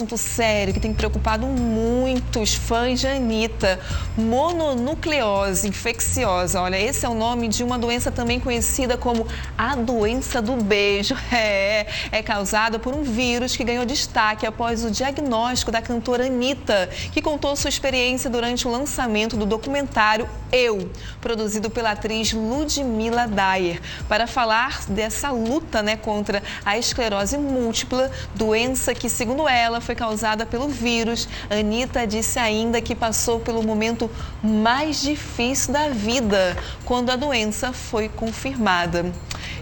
Assunto sério que tem preocupado muitos fãs de Anitta, mononucleose infecciosa. Olha, esse é o nome de uma doença também conhecida como a doença do beijo. É causada por um vírus que ganhou destaque após o diagnóstico da cantora Anitta, que contou sua experiência durante o lançamento do documentário Eu, produzido pela atriz Ludmila Dayer, para falar dessa luta, contra a esclerose múltipla, doença que, segundo ela, foi causada pelo vírus. Anitta disse ainda que passou pelo momento mais difícil da vida, quando a doença foi confirmada.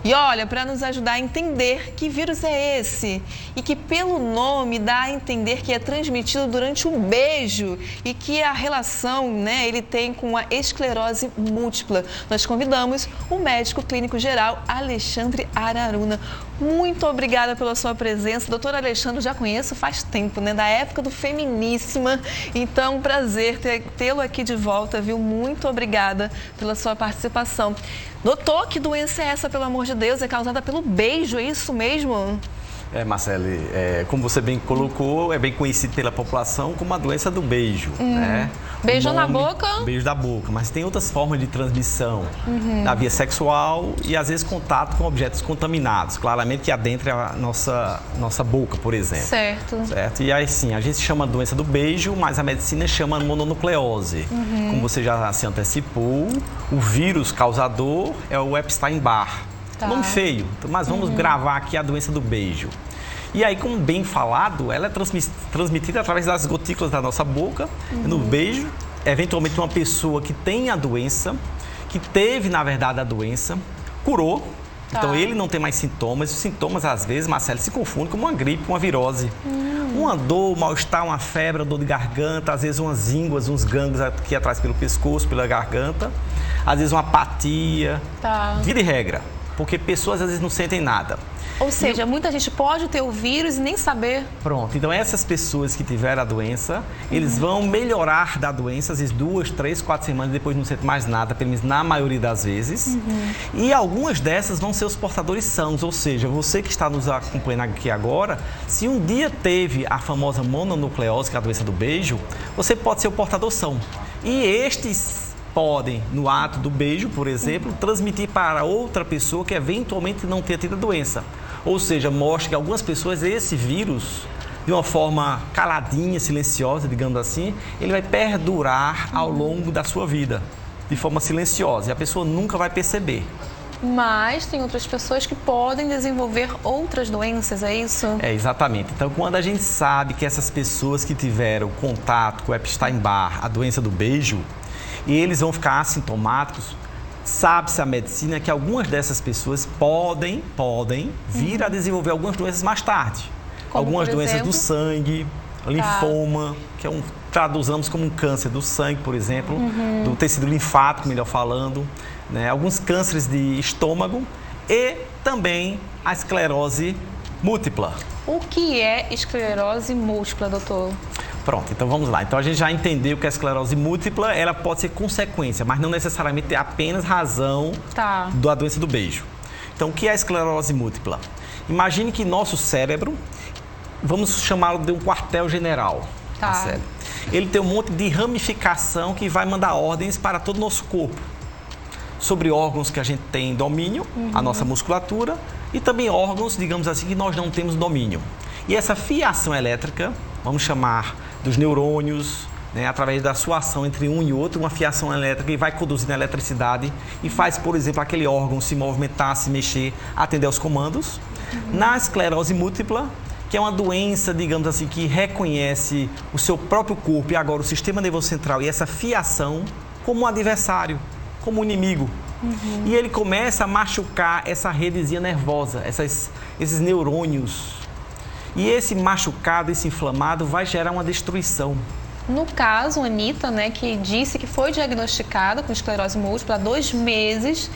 E olha, para nos ajudar a entender que vírus é esse e que pelo nome dá a entender que é transmitido durante o beijo e que a relação, ele tem com a esclerose múltipla, nós convidamos o médico clínico geral Alexandre Araruna. Muito obrigada pela sua presença. Doutor Alexandre, já conheço faz tempo, da época do Feminíssima. Então, prazer tê-lo aqui de volta, viu? Muito obrigada pela sua participação. Doutor, que doença é essa, pelo amor de Deus? É causada pelo beijo, é isso mesmo? Marcele, como você bem colocou, é bem conhecido pela população como a doença do beijo, Beijo na boca? Beijo da boca, mas tem outras formas de transmissão da via sexual e às vezes contato com objetos contaminados, claramente que adentra a nossa boca, por exemplo. Certo. E aí sim, a gente chama doença do beijo, mas a medicina chama mononucleose. Como você já se antecipou, o vírus causador é o Epstein-Barr. Nome feio, mas vamos gravar aqui a doença do beijo. E aí, como bem falado, ela é transmitida através das gotículas da nossa boca, no beijo. Eventualmente, uma pessoa que tem a doença, que teve, na verdade, a doença, curou. Então, ele não tem mais sintomas. Os sintomas, às vezes, Marcelo, se confundem com uma gripe, uma virose. Uma dor, um mal-estar, uma febre, uma dor de garganta, às vezes umas ínguas, uns gânglios aqui atrás pelo pescoço, pela garganta. Às vezes uma apatia. Via de regra. Porque pessoas às vezes não sentem nada. Ou seja, muita gente pode ter o vírus e nem saber. Pronto, então essas pessoas que tiveram a doença, eles vão melhorar da doença, às vezes 2, 3, 4 semanas, depois não sentem mais nada, pelo menos na maioria das vezes. E algumas dessas vão ser os portadores sãos, ou seja, você que está nos acompanhando aqui agora, se um dia teve a famosa mononucleose, que é a doença do beijo, você pode ser o portador são. E estes podem, no ato do beijo, por exemplo, transmitir para outra pessoa que eventualmente não tenha tido a doença. Ou seja, mostra que algumas pessoas, esse vírus, de uma forma caladinha, silenciosa, digamos assim, ele vai perdurar ao longo da sua vida, de forma silenciosa, e a pessoa nunca vai perceber. Mas tem outras pessoas que podem desenvolver outras doenças, é isso? Exatamente. Então, quando a gente sabe que essas pessoas que tiveram contato com o Epstein-Barr, a doença do beijo, e eles vão ficar assintomáticos, sabe-se a medicina que algumas dessas pessoas podem vir a desenvolver algumas doenças mais tarde. Como, algumas doenças do sangue, linfoma, que traduzamos como um câncer do sangue, por exemplo, do tecido linfático, melhor falando, alguns cânceres de estômago e também a esclerose múltipla. O que é esclerose múltipla, doutor? Pronto, então vamos lá. Então a gente já entendeu que a esclerose múltipla, ela pode ser consequência, mas não necessariamente é apenas razão da doença do beijo. Então o que é a esclerose múltipla? Imagine que nosso cérebro, vamos chamá-lo de um quartel-general. Ele tem um monte de ramificação que vai mandar ordens para todo o nosso corpo. Sobre órgãos que a gente tem domínio, a nossa musculatura, e também órgãos, digamos assim, que nós não temos domínio. E essa fiação elétrica, vamos chamar dos neurônios, através da sua ação entre um e outro, uma fiação elétrica e vai conduzindo a eletricidade e faz, por exemplo, aquele órgão se movimentar, se mexer, atender aos comandos. Na esclerose múltipla, que é uma doença, digamos assim, que reconhece o seu próprio corpo e agora o sistema nervoso central e essa fiação como um adversário, como um inimigo. E ele começa a machucar essa redezinha nervosa, esses neurônios. E esse machucado, esse inflamado, vai gerar uma destruição. No caso, a Anitta, que disse que foi diagnosticada com esclerose múltipla há 2 meses,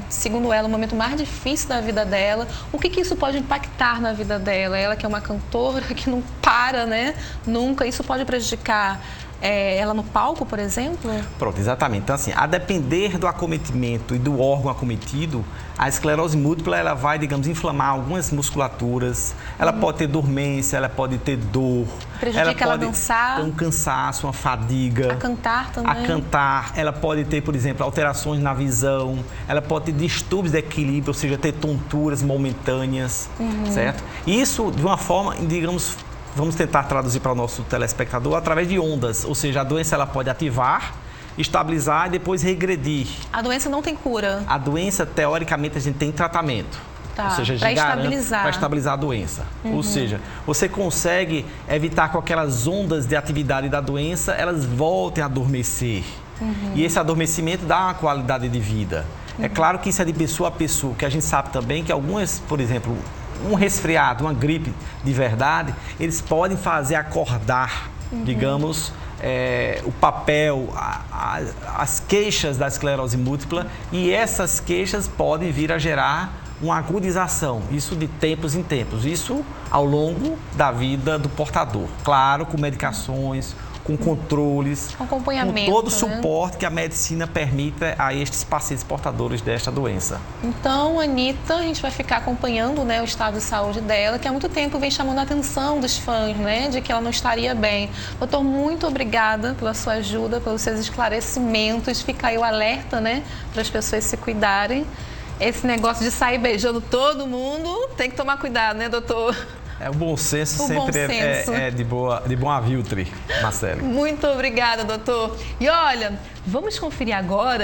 segundo ela, o momento mais difícil da vida dela. O que isso pode impactar na vida dela? Ela que é uma cantora que não para, nunca. Isso pode prejudicar ela no palco, por exemplo? Pronto, exatamente. Então, assim, a depender do acometimento e do órgão acometido, a esclerose múltipla, ela vai, digamos, inflamar algumas musculaturas, ela pode ter dormência, ela pode ter dor. Prejudica ela dançar. Ter um cansaço, uma fadiga. A cantar também. A cantar, ela pode ter, por exemplo, alterações na visão, ela pode ter distúrbios de equilíbrio, ou seja, ter tonturas momentâneas, certo? Isso de uma forma, digamos, vamos tentar traduzir para o nosso telespectador através de ondas, ou seja, a doença ela pode ativar, estabilizar e depois regredir. A doença não tem cura? A doença, teoricamente, a gente tem tratamento. Tá, ou seja, para estabilizar. Para estabilizar a doença. Ou seja, você consegue evitar que aquelas ondas de atividade da doença, elas voltem a adormecer. E esse adormecimento dá uma qualidade de vida. É claro que isso é de pessoa a pessoa, que a gente sabe também que algumas, por exemplo, um resfriado, uma gripe de verdade, eles podem fazer acordar, digamos, o papel, as queixas da esclerose múltipla, e essas queixas podem vir a gerar uma agudização, isso de tempos em tempos, isso ao longo da vida do portador. Claro, com medicações, com controles, acompanhamento, com todo o suporte que a medicina permita a estes pacientes portadores desta doença. Então, Anitta, a gente vai ficar acompanhando, né, o estado de saúde dela, que há muito tempo vem chamando a atenção dos fãs, né, de que ela não estaria bem. Doutor, muito obrigada pela sua ajuda, pelos seus esclarecimentos. Fica aí o alerta, né, para as pessoas se cuidarem. Esse negócio de sair beijando todo mundo, tem que tomar cuidado, né, doutor? O bom senso sempre é de bom aviltre, Marcele. Muito obrigada, doutor. E olha, vamos conferir agora